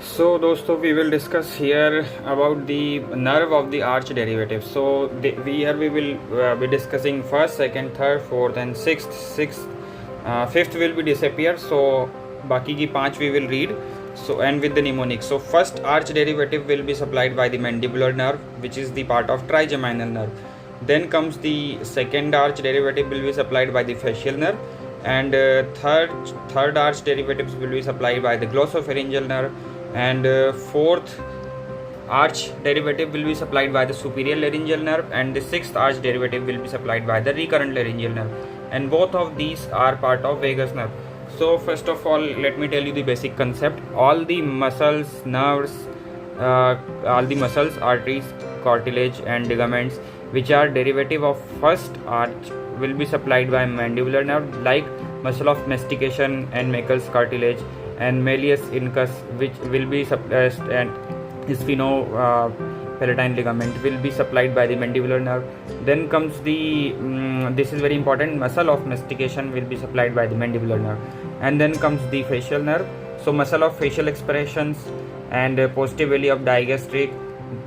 So दोस्तों we will discuss here about the nerve of the arch derivative. So we will be discussing first, second, third, fourth and sixth. Fifth will be disappear. So बाकी की पांच we will read. So and with the mnemonic. So first arch derivative will be supplied by the mandibular nerve, which is the part of trigeminal nerve. Then comes the second arch derivative will be supplied by the facial nerve, and third arch derivatives will be supplied by the glossopharyngeal nerve, and fourth arch derivative will be supplied by the superior laryngeal nerve, and the sixth arch derivative will be supplied by the recurrent laryngeal nerve, and both of these are part of vagus nerve. So first of all, let me tell you the basic concept. All the muscles, nerves, arteries, cartilage and ligaments which are derivative of first arch will be supplied by mandibular nerve, like muscle of mastication and Meckel's cartilage, and malleus incus, which will be suppressed, and sphenopalatine ligament will be supplied by the mandibular nerve. Then comes the this is very important, muscle of mastication will be supplied by the mandibular nerve, and then comes the facial nerve. So muscle of facial expressions and posterior valley of digastric,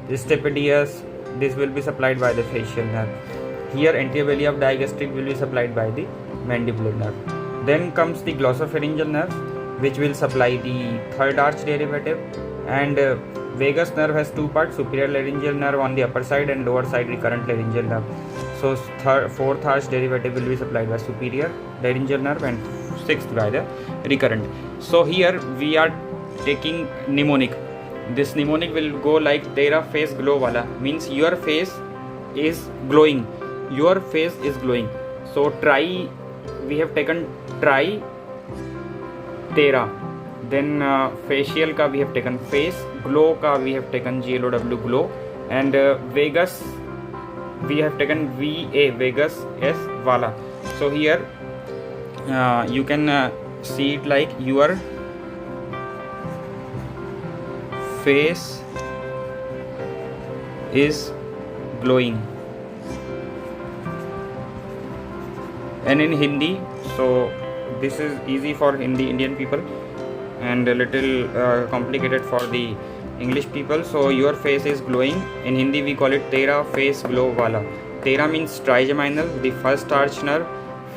stapedius, this will be supplied by the facial nerve. Here anterior valley of digastric will be supplied by the mandibular nerve. Then comes the glossopharyngeal nerve, which will supply the third arch derivative, and vagus nerve has two parts, superior laryngeal nerve on the upper side and lower side recurrent laryngeal nerve. So fourth arch derivative will be supplied by superior laryngeal nerve, and sixth by the recurrent. So here we are taking mnemonic. This mnemonic will go like tera face glow wala, means your face is glowing. Your face is glowing. So try, we have taken try tera. Then facial ka we have taken face, glow ka we have taken GLOW glow, and vagus we have taken VA vagus S wala. So here you can see it like your face is glowing. And in Hindi, so this is easy for Indian people and a little complicated for the English people. So your face is glowing. In Hindi we call it tera face glow wala. Tera means trigeminal, the first arch nerve.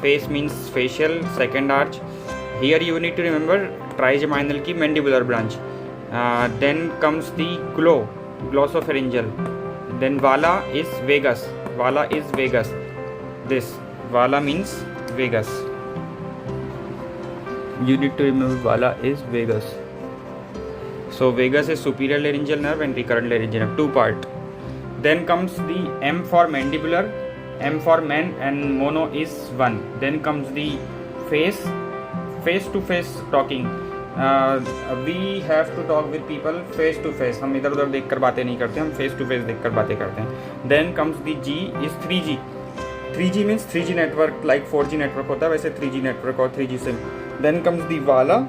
Face means facial, second arch. Here you need to remember trigeminal ki mandibular branch. Then comes the glow, glossopharyngeal. Then wala is vagus. Wala is vagus. This wala means vagus. You need to remember wala is vagus. So vagus is superior laryngeal nerve and recurrent laryngeal nerve, two part. Then comes the M for mandibular, M for man, and mono is one. Then comes the face, face to face talking. We have to talk with people face to face. हम इधर उधर देख कर बातें नहीं करते, हम face to face देख कर बातें करते हैं. Then comes the G is 3G. 3G means 3G network, like 4G network होता है वैसे 3G network और 3G sim. Then comes the wala,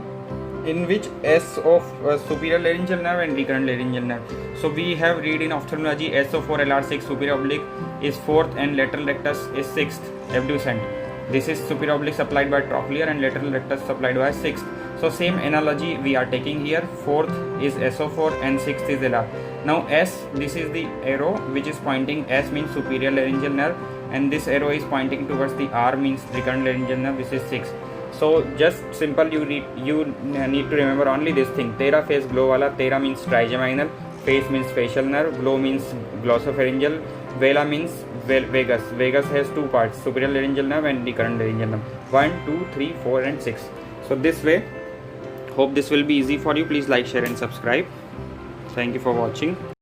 in which S of superior laryngeal nerve and recurrent laryngeal nerve. So we have read in ophthalmology SO4 LR6 superior oblique is fourth and lateral rectus is sixth abducent. This is superior oblique supplied by trochlear and lateral rectus supplied by sixth. So same analogy we are taking here. Fourth is SO4 and sixth is LR. Now S, this is the arrow which is pointing. S means superior laryngeal nerve, and this arrow is pointing towards the R means recurrent laryngeal nerve. This is sixth. So just simple, you need to remember only this thing. Tera face glow wala. Tera means trigeminal, face means facial nerve, glow means glossopharyngeal, vela means vagus. Vagus has two parts, superior laryngeal nerve and recurrent laryngeal nerve. 1, 2, 3, 4 and 6. So this way, hope this will be easy for you. Please like, share and subscribe. Thank you for watching.